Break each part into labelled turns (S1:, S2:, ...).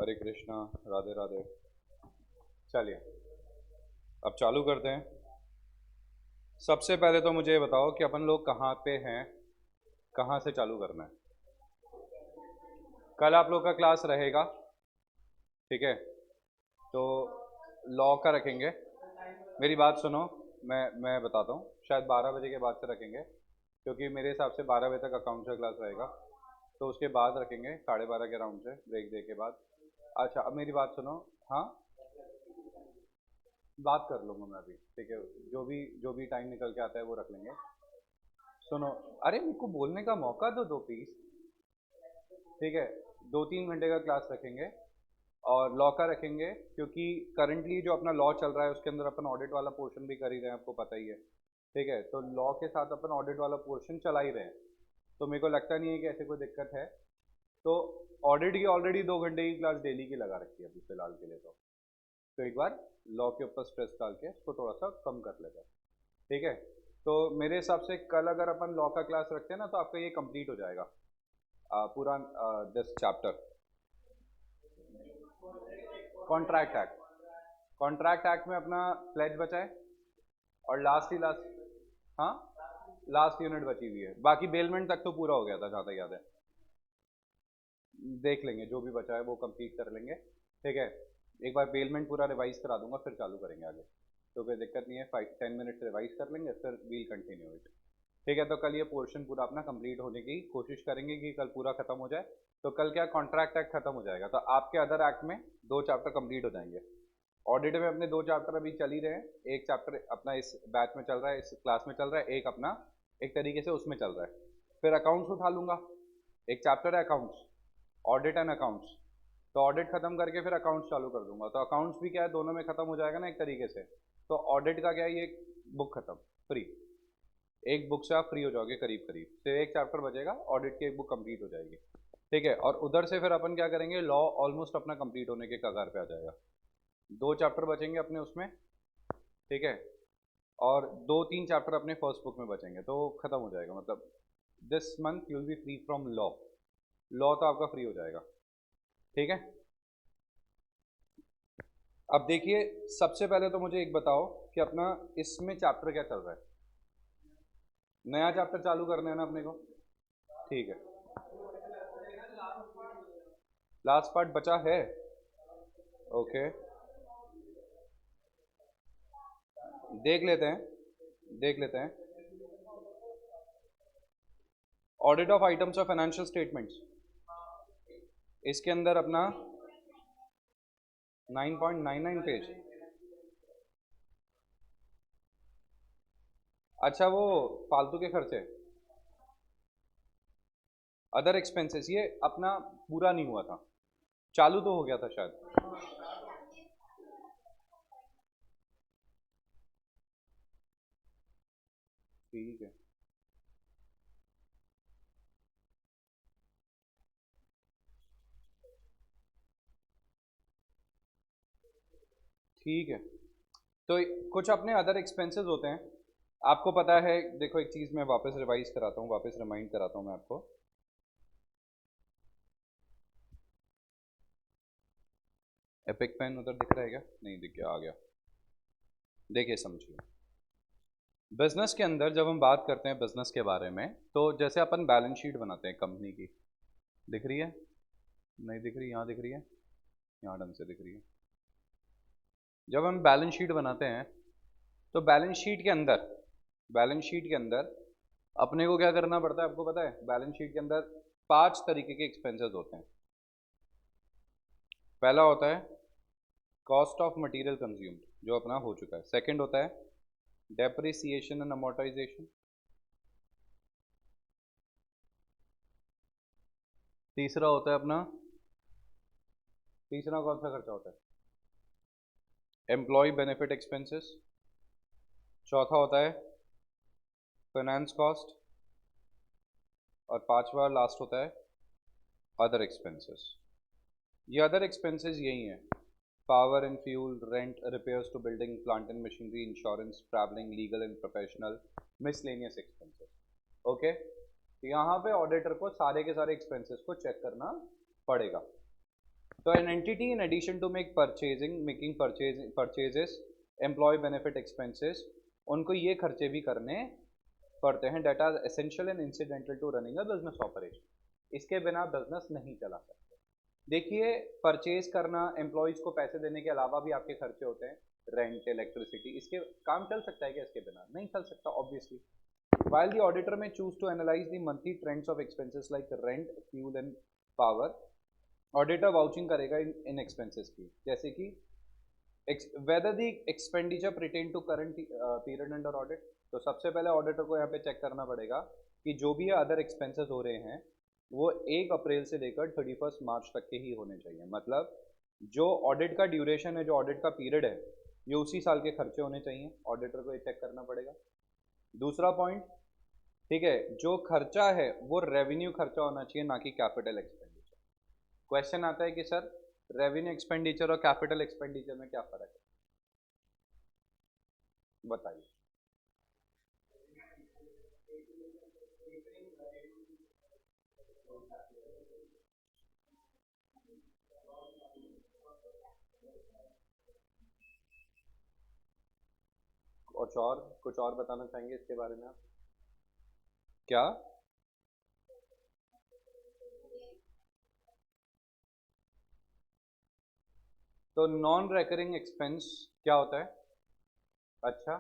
S1: हरे कृष्णा। राधे राधे। चलिए अब चालू करते हैं। सबसे पहले तो मुझे ये बताओ कि अपन लोग कहाँ पे हैं, कहाँ से चालू करना है। कल आप लोग का क्लास रहेगा, ठीक है? तो लॉ का रखेंगे। मेरी बात सुनो, मैं बताता हूँ, शायद 12 बजे के बाद से रखेंगे, क्योंकि मेरे हिसाब से 12 बजे तक अकाउंट का क्लास रहेगा। तो उसके बाद रखेंगे 12:30 के राउंड से, ब्रेक दे के बाद। अच्छा अब मेरी बात सुनो। हाँ, बात कर लूँगा मैं अभी, ठीक है? जो भी टाइम निकल के आता है वो रख लेंगे। सुनो, अरे मेरे को बोलने का मौका दो प्लीज। ठीक है, 2-3 घंटे का क्लास रखेंगे और लॉ का रखेंगे, क्योंकि करंटली जो अपना लॉ चल रहा है उसके अंदर अपन ऑडिट वाला पोर्शन भी कर ही रहे हैं, आपको पता ही है। ठीक है, तो लॉ के साथ अपन ऑडिट वाला पोर्शन चला ही रहे हैं। तो मेरे को लगता नहीं है कि ऐसे कोई दिक्कत है। तो ऑडिट की ऑलरेडी 2 घंटे की क्लास डेली की लगा रखी है अभी फिलहाल के लिए। तो एक बार लॉ के ऊपर स्ट्रेस डाल के इसको थोड़ा सा कम कर लेते हैं, ठीक है? तो मेरे हिसाब से कल अगर अपन लॉ का क्लास रखते हैं ना, तो आपका ये कंप्लीट हो जाएगा, पूरा this chapter. Contract act, contract act में अपना प्लेज बचा है और लास्ट ही लास्ट। हाँ, लास्ट यूनिट बची हुई है, बाकी बेलमेंट तक तो पूरा हो गया था जहाँ तक याद है। देख लेंगे, जो भी बचा है वो कंप्लीट कर लेंगे, ठीक है? एक बार बेलमेंट पूरा रिवाइज करा दूंगा, फिर चालू करेंगे आगे। तो कोई दिक्कत नहीं है, 5-10 मिनट रिवाइज कर लेंगे, फिर वील कंटिन्यू इट। ठीक है, तो कल ये पोर्शन पूरा अपना कंप्लीट होने की कोशिश करेंगे कि कल पूरा खत्म हो जाए। तो कल क्या कॉन्ट्रैक्ट एक्ट खत्म हो जाएगा, तो आपके अदर एक्ट में 2 चैप्टर कंप्लीट हो जाएंगे। ऑडिट में अपने 2 चैप्टर अभी चल ही रहे हैं। एक चैप्टर अपना इस बैच में चल रहा है, इस क्लास में चल रहा है, एक अपना एक तरीके से उसमें चल रहा है। फिर अकाउंट्स उठा लूंगा, एक चैप्टर है अकाउंट्स, ऑडिट एंड अकाउंट्स। तो ऑडिट खत्म करके फिर अकाउंट्स चालू कर दूंगा, तो अकाउंट्स भी क्या है, दोनों में खत्म हो जाएगा ना एक तरीके से। तो ऑडिट का क्या है, ये बुक खत्म, फ्री। एक बुक से आप फ्री हो जाओगे करीब करीब, फिर एक चैप्टर बचेगा, ऑडिट की एक बुक कंप्लीट हो जाएगी। ठीक है, और उधर से फिर अपन क्या करेंगे, लॉ ऑलमोस्ट अपना कंप्लीट होने के कगार पे आ जाएगा। 2 चैप्टर बचेंगे अपने उसमें, ठीक है? और 2-3 चैप्टर अपने फर्स्ट बुक में बचेंगे, तो खत्म हो जाएगा। मतलब this month you will be free from law. Law तो आपका फ्री हो जाएगा, ठीक है? अब देखिए, सबसे पहले तो मुझे एक बताओ कि अपना इसमें चैप्टर क्या चल रहा है। नया चैप्टर चालू करना है ना अपने को, ठीक है? लास्ट पार्ट बचा है, ओके। देख लेते हैं, देख लेते हैं। Audit of items of financial statements, इसके अंदर अपना 9.99 पेज। अच्छा, वो फालतू के खर्चे, अदर एक्सपेंसेस, ये अपना पूरा नहीं हुआ था, चालू तो हो गया था शायद। ठीक है, ठीक है। तो कुछ अपने अदर एक्सपेंसेस होते हैं, आपको पता है। देखो एक चीज़ मैं वापस रिवाइज कराता हूँ, वापस रिमाइंड कराता हूँ मैं आपको। एपिक पेन उधर दिख रहा है क्या? नहीं दिख गया, आ गया। देखिए समझिए, बिजनेस के अंदर जब हम बात करते हैं बिजनेस के बारे में, तो जैसे अपन बैलेंस शीट बनाते हैं कंपनी की, दिख रही है? नहीं दिख रही, यहाँ दिख रही है, यहाँ ढंग से दिख रही है। जब हम बैलेंस शीट बनाते हैं, तो बैलेंस शीट के अंदर अपने को क्या करना पड़ता है, आपको पता है? बैलेंस शीट के अंदर 5 तरीके के एक्सपेंसेस होते हैं। पहला होता है कॉस्ट ऑफ मटेरियल कंज्यूम्ड, जो अपना हो चुका है। सेकंड होता है डेप्रिसिएशन एंड अमोर्टाइजेशन। तीसरा होता है अपना, तीसरा कौन सा खर्चा होता है? Employ benefit expenses. चौथा होता है फाइनेंस कॉस्ट। और पांचवा लास्ट होता है अदर एक्सपेंसेस। ये अदर एक्सपेंसेस यही हैं: power and fuel, rent, repairs to building, plant and machinery, insurance, travelling, legal and professional, miscellaneous expenses. Okay, तो यहाँ पे ऑडिटर को सारे के सारे एक्सपेंसेस को चेक करना पड़ेगा। तो an entity in addition to making purchases employ benefit expenses, उनको ये खर्चे भी करने पड़ते हैं that are essential and incidental to running a business operation. इसके बिना बिजनेस नहीं चला सकते। देखिए, परचेज करना, एम्प्लॉयज़ को पैसे देने के अलावा भी आपके खर्चे होते हैं, रेंट, इलेक्ट्रिसिटी, इसके काम चल सकता है क्या इसके बिना? नहीं चल सकता obviously. While the auditor may choose to analyze the monthly trends of expenses like rent, fuel and power, auditor vouching करेगा इन expenses की, जैसे कि whether the expenditure pertain to current period under audit। तो सबसे पहले ऑडिटर को यहाँ पे चेक करना पड़ेगा कि जो भी अदर एक्सपेंसेस हो रहे हैं वो 1 अप्रैल से लेकर 31 मार्च तक के ही होने चाहिए। मतलब जो ऑडिट का ड्यूरेशन है, जो ऑडिट का पीरियड है, ये उसी साल के खर्चे होने चाहिए, ऑडिटर को ये चेक करना पड़ेगा। दूसरा पॉइंट, ठीक है, जो खर्चा है वो रेवेन्यू खर्चा होना चाहिए, ना कि कैपिटल एक्सपेंडिचर। क्वेश्चन आता है कि सर रेवेन्यू एक्सपेंडिचर और कैपिटल एक्सपेंडिचर में क्या फर्क है, बताइए। कुछ और बताना चाहेंगे इसके बारे में आप? क्या? तो नॉन रेकरिंग एक्सपेंस क्या होता है? अच्छा,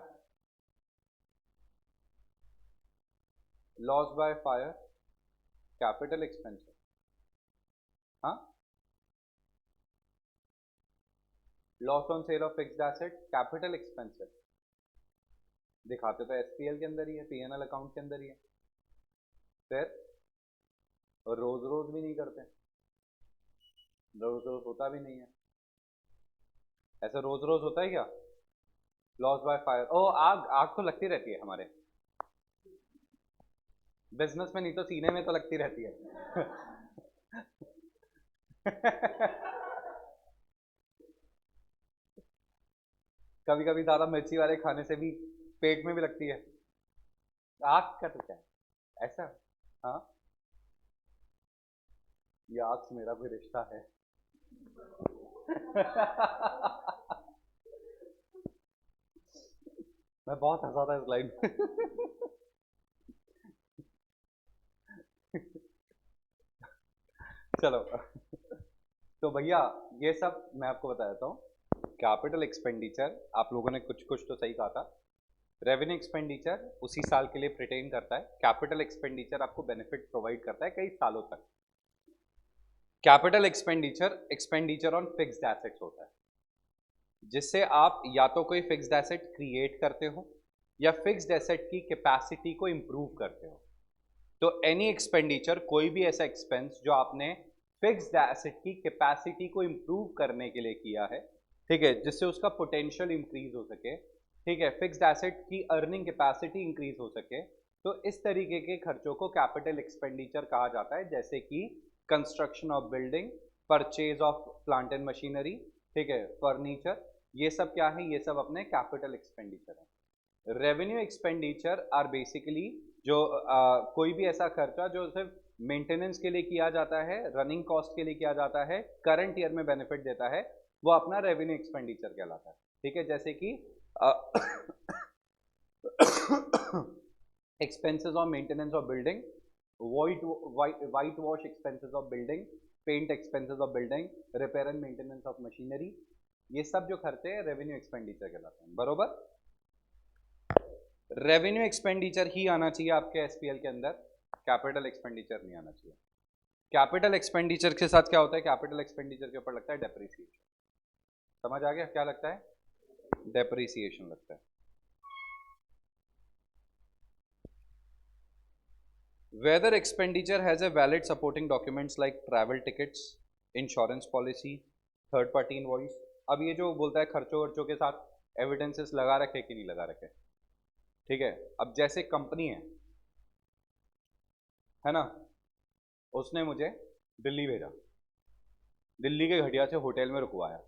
S1: loss by fire capital expense है। हाँ, loss on sale of fixed asset capital expense है। दिखाते तो एसपीएल के अंदर ही है, पीएनएल अकाउंट के अंदर ही है। फिर रोज रोज भी नहीं करते, रोज रोज होता भी नहीं है। ऐसा रोज रोज होता है क्या? लॉस बाय फायर, ओ आग, आग तो लगती रहती है हमारे बिजनेस में, नहीं तो सीने में तो लगती रहती है। कभी कभी ज्यादा मिर्ची वाले खाने से भी पेट में भी लगती है। आग का तो क्या है ऐसा? हाँ, ये आग से मेरा कोई रिश्ता है? मैं बहुत हंसा था इस लाइन में। चलो, तो भैया ये सब मैं आपको बता देता हूँ। कैपिटल एक्सपेंडिचर आप लोगों ने कुछ कुछ तो सही कहा था। रेवेन्यू एक्सपेंडिचर उसी साल के लिए प्रिटेन करता है, कैपिटल एक्सपेंडिचर आपको बेनिफिट प्रोवाइड करता है कई सालों तक। Capital expenditure expenditure on fixed assets होता है, जिससे आप या तो कोई फिक्स्ड एसेट क्रिएट करते हो या फिक्स्ड एसेट की कैपेसिटी को इंप्रूव करते हो। तो एनी एक्सपेंडिचर, कोई भी ऐसा एक्सपेंस जो आपने फिक्स्ड एसेट की कैपेसिटी को इंप्रूव करने के लिए किया है, ठीक है, जिससे उसका पोटेंशियल इंक्रीज हो सके, ठीक है, फिक्स्ड एसेट की अर्निंग कैपेसिटी इंक्रीज हो सके, तो इस तरीके के खर्चों को कैपिटल एक्सपेंडिचर कहा जाता है। जैसे कि construction of building, purchase of plant and machinery, ठीक है, फर्नीचर, ये सब क्या है? ये सब अपने कैपिटल एक्सपेंडिचर है। रेवेन्यू एक्सपेंडिचर आर बेसिकली जो कोई भी ऐसा खर्चा जो सिर्फ मेंटेनेंस के लिए किया जाता है, रनिंग कॉस्ट के लिए किया जाता है, करंट ईयर में बेनिफिट देता है, वो अपना रेवेन्यू एक्सपेंडिचर कहलाता है। ठीक है, जैसे कि expenses on maintenance of building, white wash expenses of building, paint expenses of building, repair and maintenance of machinery, ये सब जो खर्चे हैं रेवेन्यू एक्सपेंडिचर कहलाते हैं। बरोबर, रेवेन्यू एक्सपेंडिचर ही आना चाहिए आपके एसपीएल के अंदर, कैपिटल एक्सपेंडिचर नहीं आना चाहिए। कैपिटल एक्सपेंडिचर के साथ क्या होता है? कैपिटल एक्सपेंडिचर के ऊपर लगता है डेप्रिसिएशन। समझ आ गया क्या लगता है? डेप्रिसिएशन लगता है। Whether expenditure has a valid supporting documents like travel tickets, insurance policy, third party invoice. अब ये जो बोलता है खर्चों वर्चों के साथ एविडेंसेस लगा रखे कि नहीं लगा रखे, ठीक है। अब जैसे कंपनी है ना, उसने मुझे दिल्ली भेजा, दिल्ली के घटिया से होटल में रुकवाया,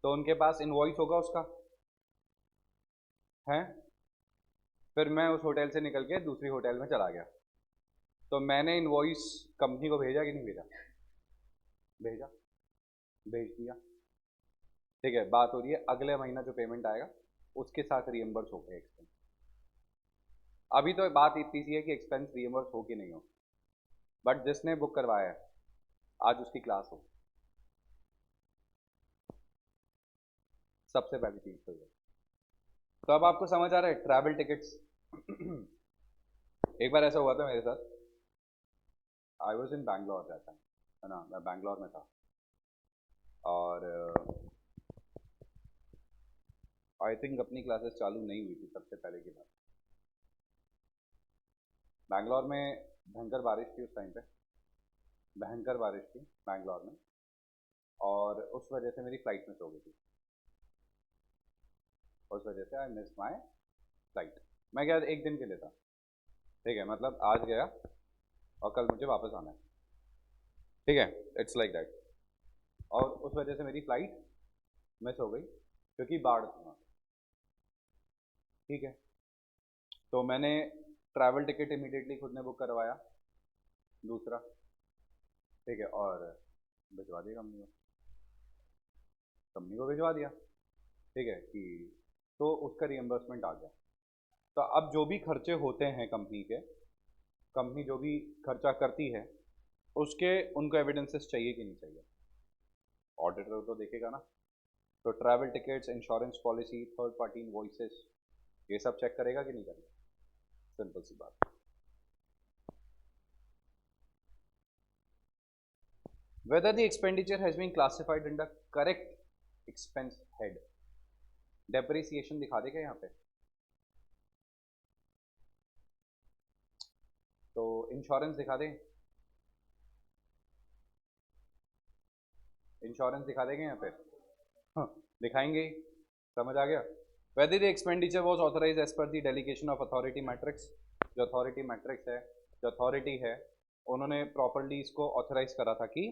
S1: तो उनके पास इनवॉइस होगा उसका, है। फिर मैं उस होटल से निकल के दूसरी होटल में चला गया, तो मैंने इनवॉइस कंपनी को भेजा कि नहीं भेजा? भेजा। भेज दिया, ठीक है। बात हो रही है अगले महीना जो पेमेंट आएगा उसके साथ रिएम्बर्स हो गए एक्सपेंस। अभी तो बात इतनी सी है कि एक्सपेंस रिएम्बर्स हो कि नहीं हो, बट जिसने बुक करवाया है आज उसकी क्लास हो, सबसे पहली चीज तो ये। तो अब आपको समझ आ रहा है ट्रैवल टिकट्स। एक बार ऐसा हुआ था मेरे साथ, आई वॉज इन बैंगलोर रहता है ना, मैं बैंगलोर में था और आई थिंक अपनी क्लासेस चालू नहीं हुई थी सबसे पहले की बात। बैंगलोर में भयंकर बारिश थी उस टाइम पे, भयंकर बारिश थी बैंगलोर में, और उस वजह से मेरी फ्लाइट मिस हो गई थी। उस वजह से आई मिस माई फ्लाइट। मैं गया एक दिन के लिए था, ठीक है, मतलब आज गया और कल मुझे वापस आना है, ठीक है, इट्स लाइक दैट। और उस वजह से मेरी फ्लाइट मिस हो गई क्योंकि बाढ़ थी वहाँ, ठीक है। तो मैंने ट्रैवल टिकट इमीडिएटली खुद ने बुक करवाया, दूसरा, ठीक है, और भिजवा दिया कंपनी को, कंपनी को भिजवा दिया, ठीक है कि तो उसका रिएम्बर्समेंट आ गया। तो अब जो भी खर्चे होते हैं कंपनी के, कंपनी जो भी खर्चा करती है उसके उनको एविडेंसेस चाहिए कि नहीं चाहिए, ऑडिटर तो देखेगा ना। तो travel tickets, insurance policy, third party invoices, ये सब चेक करेगा कि नहीं करेगा, सिंपल सी बात। Whether the expenditure has been classified under correct expense head, depreciation दिखा देगा यहाँ पे। तो इंश्योरेंस दिखा दें, इंश्योरेंस दिखा देंगे यहाँ पे, हाँ दिखाएंगे ही, समझ आ गया। Whether the expenditure was authorized as per the delegation of authority matrix, जो अथॉरिटी मैट्रिक्स है, जो अथॉरिटी है, उन्होंने प्रॉपरली इसको ऑथराइज करा था कि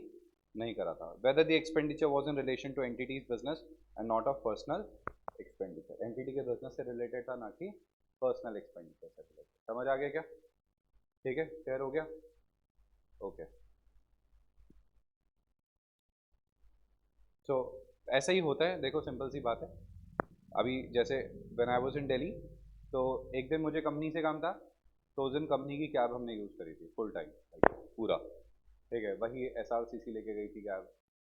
S1: नहीं करा था। Whether the expenditure was in relation to entity's business and not of personal expenditure, entity के बिजनेस से रिलेटेड था, ना कि पर्सनल एक्सपेंडिचर से रिलेटेड। समझ आ गया क्या? ठीक है, क्लियर हो गया? ओके। तो ऐसा ही होता है, देखो सिंपल सी बात है। अभी जैसे when I was in Delhi, तो एक दिन मुझे कंपनी से काम था, तो उस दिन कंपनी की कैब हमने यूज़ करी थी फुल टाइम पूरा, ठीक है। वही SRCC लेके गई थी कैब,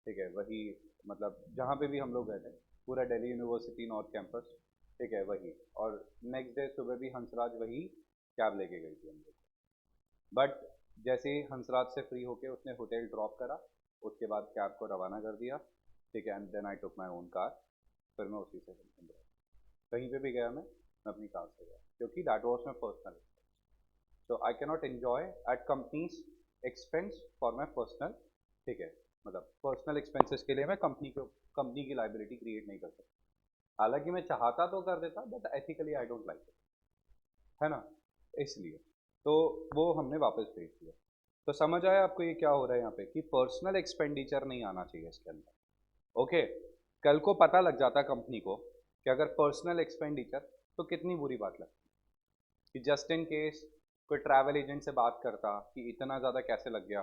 S1: ठीक है, वही मतलब जहाँ पे भी हम लोग गए थे, पूरा दिल्ली यूनिवर्सिटी नॉर्थ कैंपस, ठीक है, वही। और नेक्स्ट डे सुबह भी हंसराज वही कैब लेके गई थी हम लोग। बट जैसे ही हंसराज से फ्री होके उसने होटल ड्रॉप करा, उसके बाद कैब को रवाना कर दिया, ठीक है, and then I took my own car. फिर मैं उसी से कहीं पे भी गया, मैं अपनी कार से गया, क्योंकि दैट वॉज माई पर्सनल। तो I cannot enjoy at company's expense for my personal, ठीक है, मतलब पर्सनल एक्सपेंसेस के लिए मैं कंपनी की लाइबिलिटी क्रिएट नहीं कर सकता। हालांकि मैं चाहता तो कर देता, but ethically I don't like it, है ना, इसलिए तो वो हमने वापस भेज दिया। तो समझ आया आपको ये क्या हो रहा है यहाँ पे, कि पर्सनल एक्सपेंडिचर नहीं आना चाहिए इसके अंदर। ओके, कल को पता लग जाता कंपनी को कि अगर पर्सनल एक्सपेंडिचर, तो कितनी बुरी बात लगती कि जस्ट इन केस कोई ट्रैवल एजेंट से बात करता कि इतना ज़्यादा कैसे लग गया,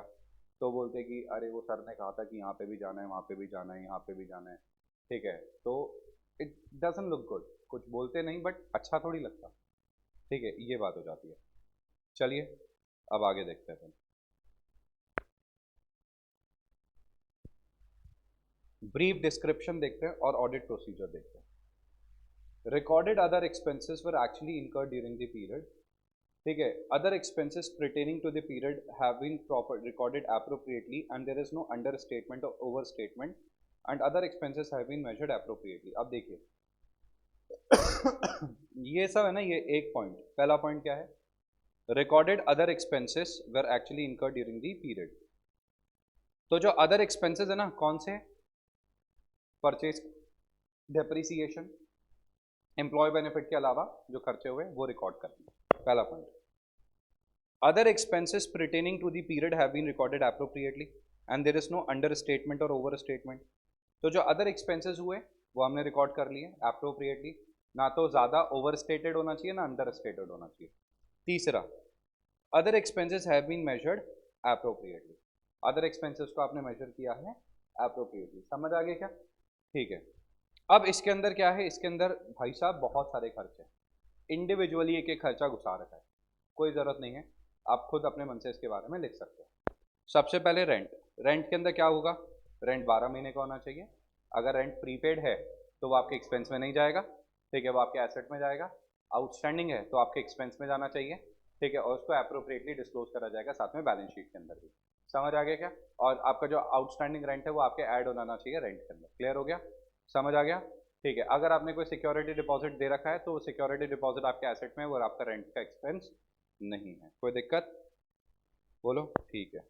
S1: तो बोलते कि अरे वो सर ने कहा था कि यहाँ पे भी जाना है, वहाँ पे भी जाना है, यहाँ पे भी जाना है, ठीक है। तो इट डजंट लुक गुड, कुछ बोलते नहीं बट अच्छा थोड़ी लगता, ठीक है, ये बात हो जाती है। चलिए अब आगे देखते हैं। ब्रीफ डिस्क्रिप्शन देखते हैं और ऑडिट प्रोसीजर देखते हैं। Recorded other expenses were actually incurred during the period, ठीक है। Other expenses pertaining to the period have been proper recorded appropriately and there is no understatement or overstatement and other expenses have been measured appropriately। अब देखिए ये सब है ना, ये एक पॉइंट, पहला पॉइंट क्या है, recorded other expenses were actually incurred during the period. तो जो अदर एक्सपेंसेस है ना, कौन से, परचेज, डेप्रिसिएशन, एम्प्लॉय बेनिफिट के अलावा जो खर्चे हुए वो रिकॉर्ड करना, पहला point. Other expenses pertaining to the period have been recorded appropriately and there is no understatement or overstatement। तो जो अदर एक्सपेंसेस हुए वो हमने रिकॉर्ड कर लिए एप्रोप्रिएटली, ना तो ज़्यादा ओवर स्टेटेड होना चाहिए ना अंडर स्टेटेड होना चाहिए। तीसरा, other expenses have been measured appropriately, other expenses को आपने मेजर किया है अप्रोप्रिएटली। समझ आ गया क्या? ठीक है। अब इसके अंदर क्या है, इसके अंदर भाई साहब बहुत सारे खर्चे हैं, इंडिविजुअली एक एक खर्चा घुसा रखा है, कोई ज़रूरत नहीं है, आप खुद अपने मन से इसके बारे में लिख सकते हो। सबसे पहले रेंट। रेंट के अंदर क्या होगा, रेंट 12 महीने का होना चाहिए। अगर रेंट प्रीपेड है तो वो आपके एक्सपेंस में नहीं जाएगा, ठीक है, वो आपके एसेट में जाएगा। आउटस्टैंडिंग है तो आपके एक्सपेंस में जाना चाहिए, ठीक है, और उसको अप्रोप्रिएटली डिस्क्लोज करा जाएगा साथ में बैलेंस शीट के अंदर भी। समझ आ गया क्या? और आपका जो आउटस्टैंडिंग रेंट है वो आपके ऐड होना चाहिए रेंट के अंदर। क्लियर हो गया? समझ आ गया? ठीक है। अगर आपने कोई सिक्योरिटी डिपॉजिट दे रखा है तो सिक्योरिटी डिपॉजिट आपके एसेट में है, वो आपका रेंट का एक्सपेंस नहीं है। कोई दिक्कत? बोलो। ठीक है।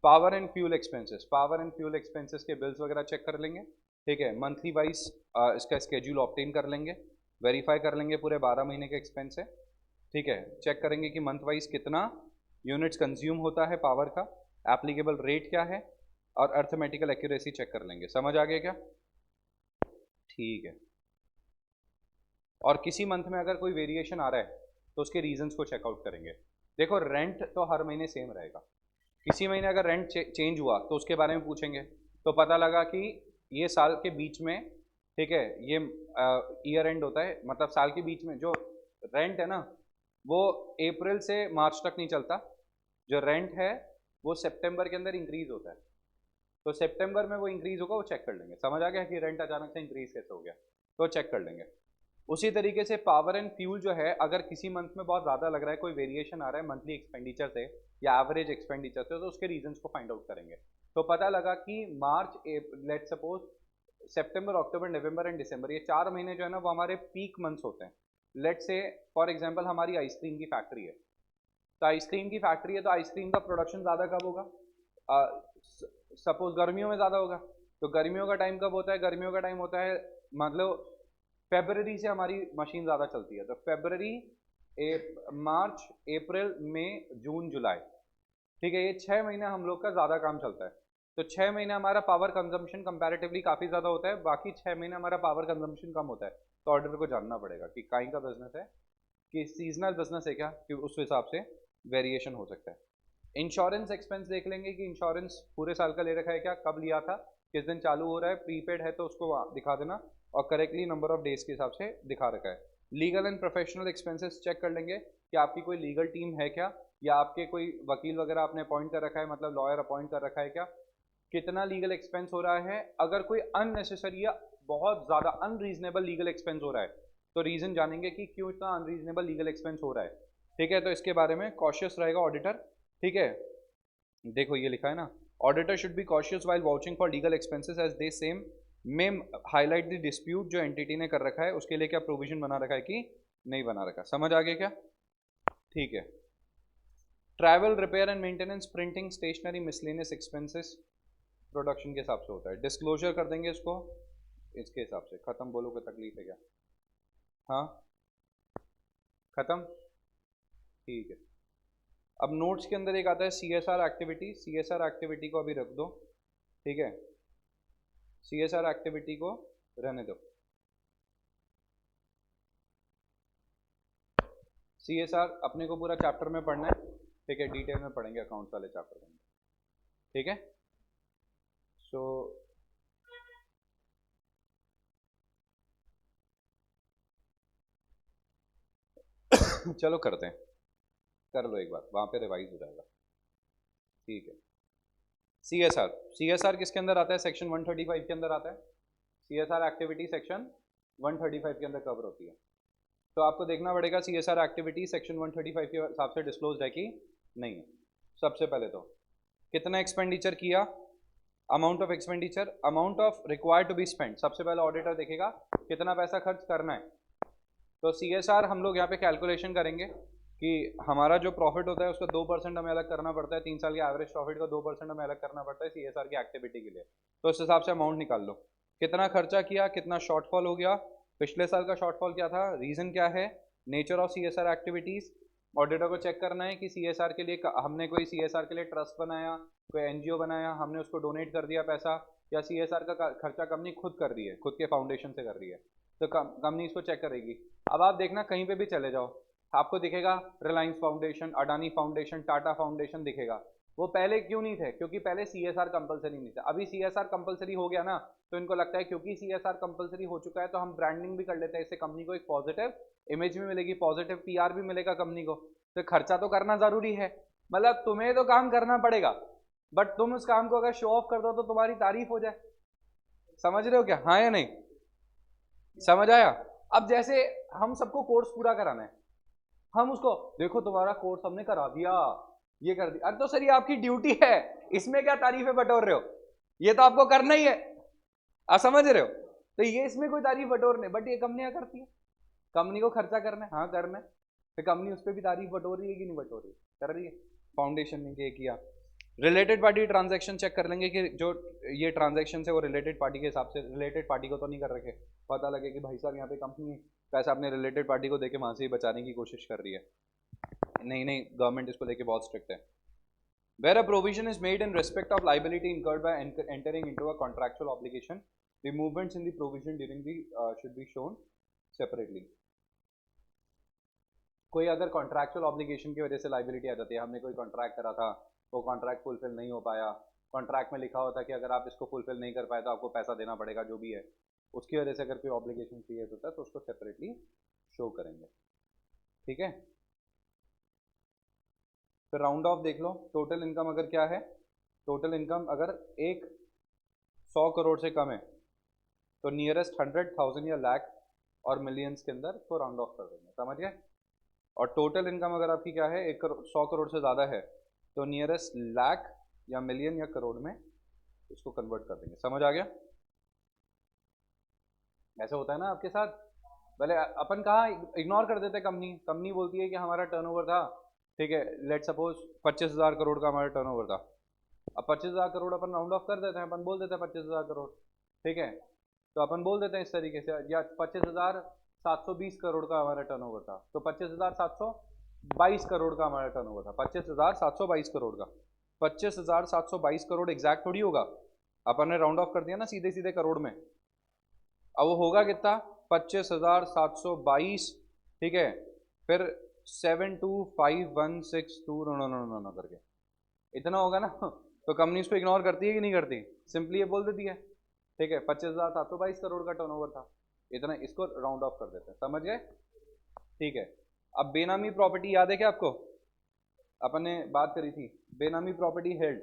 S1: Power and fuel expenses, power and fuel expenses के बिल्स वगैरह चेक कर लेंगे, ठीक है, मंथली वाइज इसका स्केड्यूल ऑब्टेन कर लेंगे, वेरीफाई कर लेंगे पूरे 12 महीने के एक्सपेंस है, ठीक है, चेक करेंगे कि मंथ वाइज कितना यूनिट्स कंज्यूम होता है पावर का, एप्लीकेबल रेट क्या है, और अर्थमेटिकल एक्यूरेसी चेक कर लेंगे। समझ आ गया क्या? ठीक है। और किसी मंथ में अगर कोई वेरिएशन आ रहा है तो उसके रीजंस को चेकआउट करेंगे। देखो रेंट तो हर महीने सेम रहेगा, किसी महीने अगर रेंट चेंज हुआ तो उसके बारे में पूछेंगे, तो पता लगा कि ये साल के बीच में, ठीक है, ये ईयर एंड होता है, मतलब साल के बीच में जो रेंट है ना वो अप्रैल से मार्च तक नहीं चलता, जो रेंट है वो सितंबर के अंदर इंक्रीज होता है, तो सितंबर में वो इंक्रीज होगा, वो चेक कर लेंगे। समझ आ गया कि रेंट अचानक से इंक्रीज कैसे हो गया, तो चेक कर लेंगे। उसी तरीके से पावर एंड फ्यूल जो है, अगर किसी मंथ में बहुत ज़्यादा लग रहा है, कोई वेरिएशन आ रहा है मंथली एक्सपेंडिचर से या एवरेज एक्सपेंडिचर से, तो उसके रीजंस को फाइंड आउट करेंगे। तो पता लगा कि March, let suppose September, October, November and December, ये 4 महीने जो है ना वो हमारे पीक मंथ्स होते हैं। लेट से फॉर एग्जांपल हमारी आइसक्रीम की फैक्ट्री है, तो आइसक्रीम की फैक्ट्री है तो आइसक्रीम का प्रोडक्शन ज़्यादा कब होगा, सपोज गर्मियों में ज़्यादा होगा, तो गर्मियों का टाइम कब होता है, गर्मियों का टाइम होता है मतलब फेबररी से हमारी मशीन ज़्यादा चलती है, तो फेबररी, मार्च, अप्रैल, मई, जून, जुलाई, ठीक है, ये 6 महीने हम लोग का ज़्यादा काम चलता है। तो 6 महीने हमारा पावर कंजम्पशन कंपैरेटिवली काफ़ी ज़्यादा होता है, बाकी 6 महीने हमारा पावर कंजम्पशन कम होता है। तो ऑर्डर को जानना पड़ेगा कि काइंड का बिजनेस है कि सीजनल बिजनेस है क्या, कि उस हिसाब से वेरिएशन हो सकता है। इंश्योरेंस एक्सपेंस देख लेंगे कि इंश्योरेंस पूरे साल का ले रखा है क्या, कब लिया था, किस दिन चालू हो रहा है, प्रीपेड है तो उसको दिखा देना, और करेक्टली नंबर ऑफ डेज के हिसाब से दिखा रखा है। Legal and professional expenses check कर लेंगे कि आपकी कोई लीगल टीम है क्या, या आपके कोई वकील वगैरह आपने अपॉइंट कर रखा है, मतलब लॉयर अपॉइंट कर रखा है क्या, कितना लीगल एक्सपेंस हो रहा है। अगर कोई अननेसेसरी या बहुत ज़्यादा अनरीजनेबल लीगल एक्सपेंस हो रहा है तो रीज़न जानेंगे कि क्यों इतना अनरीजनेबल लीगल एक्सपेंस हो रहा है, ठीक है, तो इसके बारे में कॉशियस रहेगा ऑडिटर, ठीक है। देखो ये लिखा है ना, auditor should be cautious while vouching for legal expenses as they same may highlight the dispute जो एंटिटी ने कर रखा है उसके लिए क्या प्रोविजन बना रखा है कि नहीं बना रखा। समझ आ गया क्या? ठीक है। Travel, repair and maintenance, printing, stationery, miscellaneous expenses production के हिसाब से होता है, डिस्क्लोजर कर देंगे इसको इसके हिसाब से। खत्म? बोलो कोई तकलीफ है क्या? हाँ खत्म? ठीक है। अब नोट्स के अंदर एक आता है CSR एक्टिविटी, CSR एक्टिविटी को अभी रख दो, ठीक है, CSR एक्टिविटी को रहने दो। CSR अपने को पूरा चैप्टर में पढ़ना है, ठीक है, डिटेल में पढ़ेंगे अकाउंट्स वाले चैप्टर में, ठीक है। सो चलो करते हैं, कर लो एक बार, वहाँ पे रिवाइज हो जाएगा, ठीक है। CSR, CSR किसके अंदर आता है? सेक्शन 135 के अंदर आता है। CSR एक्टिविटी सेक्शन 135 के अंदर कवर होती है, तो आपको देखना पड़ेगा CSR एक्टिविटी सेक्शन 135 के हिसाब से डिस्क्लोज है कि नहीं है। सबसे पहले तो कितना एक्सपेंडिचर किया, amount of expenditure, amount of required to be spend, सबसे पहले ऑडिटर देखेगा कितना पैसा खर्च करना है। तो CSR हम लोग यहाँ पे कैलकुलेशन करेंगे कि हमारा जो प्रॉफिट होता है उसका 2% हमें अलग करना पड़ता है, 3 साल के एवरेज प्रॉफिट का 2% हमें अलग करना पड़ता है CSR की एक्टिविटी के लिए। तो उस हिसाब से अमाउंट निकाल लो, कितना खर्चा किया, कितना शॉर्टफॉल हो गया, पिछले साल का शॉर्टफॉल क्या था, रीज़न क्या है, nature of CSR activities. Auditor को चेक करना है कि CSR के लिए हमने कोई CSR के लिए ट्रस्ट बनाया, कोई NGO बनाया, हमने उसको डोनेट कर दिया पैसा, या CSR का खर्चा कंपनी खुद कर रही है, खुद के फाउंडेशन से कर रही है, तो कंपनी इसको चेक करेगी। अब आप देखना कहीं पे भी चले जाओ, आपको दिखेगा Reliance foundation, Adani foundation, Tata foundation दिखेगा, वो पहले क्यों नहीं थे? क्योंकि पहले CSR कंपलसरी नहीं था। अभी CSR कंपलसरी हो गया ना, तो इनको लगता है क्योंकि CSR कंपलसरी हो चुका है तो हम ब्रांडिंग भी कर लेते हैं, इससे कंपनी को एक पॉजिटिव इमेज भी मिलेगी, पॉजिटिव PR भी मिलेगा कंपनी को। तो खर्चा तो करना जरूरी है, मतलब तुम्हें तो काम करना पड़ेगा, बट तुम उस काम को अगर शो ऑफ कर दो तो तुम्हारी तारीफ हो जाए। समझ रहे हो क्या? हाँ या नहीं? समझ आया? अब जैसे हम सबको कोर्स पूरा कराना है, हम उसको देखो तुम्हारा कोर्स हमने करा दिया, ये कर दिया। अरे तो सर ये आपकी ड्यूटी है, इसमें क्या तारीफें बटोर रहे हो? ये तो आपको करना ही है। आप समझ रहे हो? तो ये इसमें कोई तारीफ बटोरने, बट ये कंपनियां करती है, कंपनी को खर्चा करना है, हाँ करना है, तो कंपनी उस पर भी तारीफ बटोर रही है कि नहीं बटोर रही? कर रही है। फाउंडेशन ने ये किया। रिलेटेड पार्टी ट्रांजैक्शन चेक कर लेंगे कि जो ये ट्रांजैक्शन है वो रिलेटेड पार्टी के हिसाब से, रिलेटेड पार्टी को तो नहीं कर रखे, पता लगे कि भाई साहब यहाँ पे कंपनी पैसा अपने रिलेटेड पार्टी को देके वहां से ही बचाने की कोशिश कर रही है। नहीं नहीं, गवर्नमेंट इसको लेके बहुत स्ट्रिक्ट है। Where a provision is made in respect of liability incurred by entering into a contractual obligation, the movements in the provision during the should be shown separately. कोई अगर कॉन्ट्रैक्चुअल ऑब्लिगेशन की वजह से liability आ जाती है, हमने कोई कॉन्ट्रैक्ट करा था, वो कॉन्ट्रैक्ट फुलफिल नहीं हो पाया, कॉन्ट्रैक्ट में लिखा होता है कि अगर आप इसको फुलफिल नहीं कर पाए तो आपको पैसा देना पड़ेगा, जो भी है, उसकी वजह से अगर कोई ऑब्लिगेशन क्रिएट होता है तो उसको सेपरेटली शो करेंगे। ठीक है, फिर राउंड ऑफ देख लो। टोटल इनकम अगर क्या है, टोटल इनकम अगर एक 100 करोड़ से कम है तो नियरेस्ट 100,000 या लाख और मिलियंस के अंदर को राउंड ऑफ कर देंगे। समझ गए? और टोटल इनकम अगर आपकी क्या है, 100 करोड़ से ज़्यादा है तो नियरेस्ट लाख या मिलियन या करोड़ में इसको कन्वर्ट कर देंगे। समझ आ गया? ऐसा होता है ना आपके साथ? भले अपन कहाँ इग्नोर कर देते, कंपनी कंपनी बोलती है कि हमारा टर्नओवर था, ठीक है, लेट सपोज 25,000 करोड़ का हमारा टर्नओवर था। अब 25,000 करोड़ अपन राउंड ऑफ कर देते हैं, अपन बोल देते हैं 25,000 करोड़, ठीक है, तो अपन बोल देते हैं इस तरीके से, या 25,720 करोड़ का हमारा टर्नओवर था, तो 25,722 करोड़ का हमारा टर्नओवर था, 25,722 करोड़ का। 25,722 करोड़ एग्जैक्ट थोड़ी होगा, अपन ने राउंड ऑफ कर दिया ना सीधे सीधे करोड़ में। अब वो होगा कितना? 25,722, ठीक है, फिर 725,162 नो करके इतना होगा ना। तो कंपनी इसको इग्नोर करती है कि नहीं करती? सिंपली ये बोल देती है, ठीक है, 25,722 करोड़ का टर्नओवर था, इतना, इसको राउंड ऑफ कर देते हैं। समझ गए? ठीक है। अब बेनामी प्रॉपर्टी याद है क्या आपको? अपन ने बात करी थी बेनामी प्रॉपर्टी हेल्ड।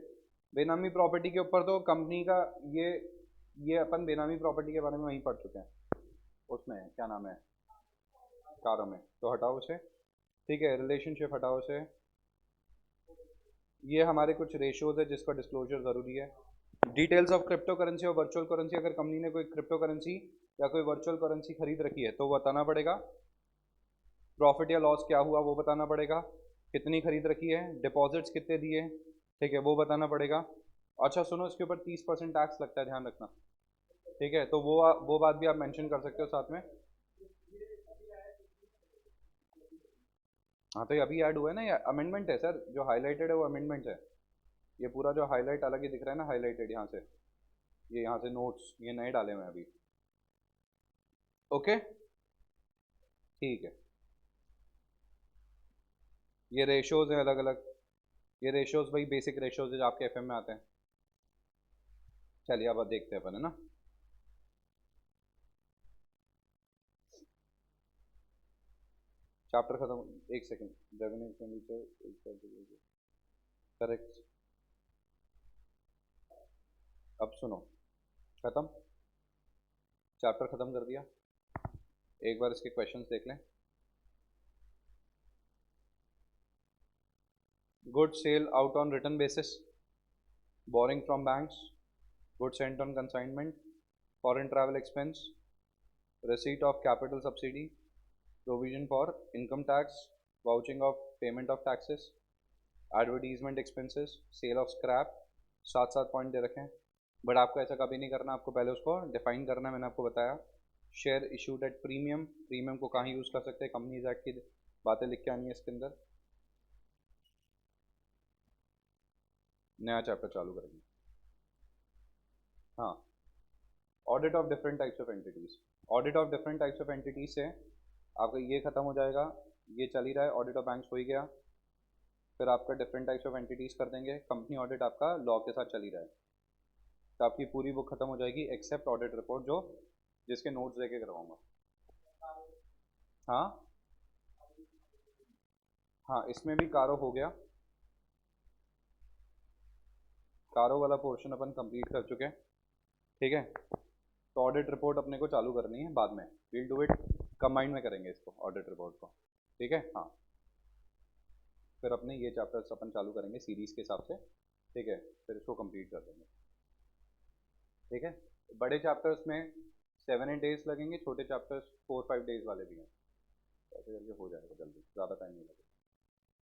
S1: बेनामी प्रॉपर्टी के ऊपर तो कंपनी का ये अपन बेनामी प्रॉपर्टी के बारे में वहीं पढ़ चुके हैं, उसमें क्या नाम है, कारों में, तो हटाओ उसे। ठीक है, रिलेशनशिप हटाओ उसे। ये हमारे कुछ रेशियोज है जिसका डिस्क्लोजर ज़रूरी है। डिटेल्स ऑफ क्रिप्टो करेंसी और वर्चुअल करेंसी, अगर कंपनी ने कोई क्रिप्टो करेंसी या कोई वर्चुअल करेंसी खरीद रखी है तो वो बताना पड़ेगा। प्रॉफिट या लॉस क्या हुआ वो बताना पड़ेगा, कितनी खरीद रखी है, डिपॉजिट्स कितने दिए, ठीक है, वो बताना पड़ेगा। अच्छा सुनो, इसके ऊपर 30% टैक्स लगता है, ध्यान रखना, ठीक है, तो वो बात भी आप मेंशन कर सकते हो साथ में। हाँ तो ये अभी ऐड हुआ है ना, ये अमेंडमेंट है सर, जो हाईलाइटेड है वो अमेंडमेंट है। ये पूरा जो हाईलाइट अलग ही दिख रहा है ना, हाईलाइटेड यहाँ से, ये यहाँ से नोट्स ये नए डाले हुए हैं अभी। ओके ठीक है, ये रेशोज हैं अलग अलग, ये रेशोज भाई बेसिक रेशोज है जो आपके एफएम में आते हैं। चलिए अब देखते हैं अपन, है ना। चैप्टर खत्म, एक सेकंड, रेवेन्यू एक्सपेंडिचर करेक्ट। अब सुनो, खत्म, चैप्टर खत्म कर दिया। एक बार इसके क्वेश्चंस देख लें। Goods sale out on written basis, borrowing from banks, goods sent on consignment, foreign travel expense, receipt of capital subsidy, provision for income tax, vouching of payment of taxes, advertisement expenses, sale of scrap। 7 point दे रखे हैं, but आपको ऐसा कभी नहीं करना, आपको पहले उसको डिफाइन करना है, मैंने आपको बताया। Share issued at premium, premium को कहाँ यूज़ कर सकते हैं, कंपनीज एक्ट की बातें लिख के आनी है इसके अंदर। नया चैप्टर चालू करेंगे। हाँ, audit of different types of entities, audit of different types of entities से आपका ये खत्म हो जाएगा, ये चल ही रहा है, ऑडिट ऑफ बैंक्स हो ही गया। फिर आपका डिफरेंट टाइप्स ऑफ एंटिटीज़ कर देंगे, कंपनी ऑडिट आपका लॉ के साथ चली रहा है, तो आपकी पूरी बुक खत्म हो जाएगी एक्सेप्ट ऑडिट रिपोर्ट जो जिसके नोट्स देके करवाऊंगा। हाँ हाँ, इसमें भी कारो हो गया, कारो वाला पोर्शन अपन कंप्लीट कर चुके हैं, ठीक है। तो ऑडिट रिपोर्ट अपने को चालू करनी है बाद में, विल डू इट कंबाइंड में करेंगे इसको ऑडिट रिपोर्ट को, ठीक है। हाँ, फिर अपने ये चैप्टर्स अपन चालू करेंगे सीरीज़ के हिसाब से, ठीक है, फिर इसको कंप्लीट कर देंगे, ठीक है। बड़े चैप्टर्स में 7-8 डेज लगेंगे, छोटे चैप्टर्स 4-5 डेज वाले भी हैं, ऐसे करके हो जाएगा जल्दी, ज़्यादा टाइम नहीं लगेगा।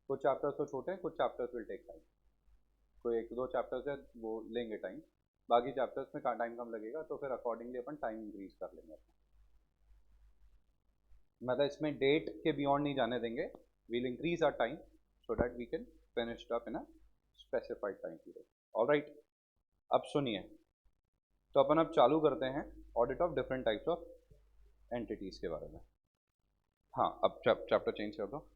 S1: कुछ चैप्टर्स तो छोटे हैं, कुछ चैप्टर्स विल टेक टाइम, कोई 1-2 चैप्टर्स है वो लेंगे टाइम, बाकी चैप्टर्स में टाइम कम लगेगा, तो फिर अकॉर्डिंगली अपन टाइम इंक्रीज कर लेंगे अपना, मतलब इसमें डेट के बियॉन्ड नहीं जाने देंगे, we'll increase our time so that we can finish up in a specified time period. Alright, अब सुनिए, तो अपन अब चालू करते हैं audit of different types of entities के बारे में। हाँ, अब चैप्टर चेंज कर दो।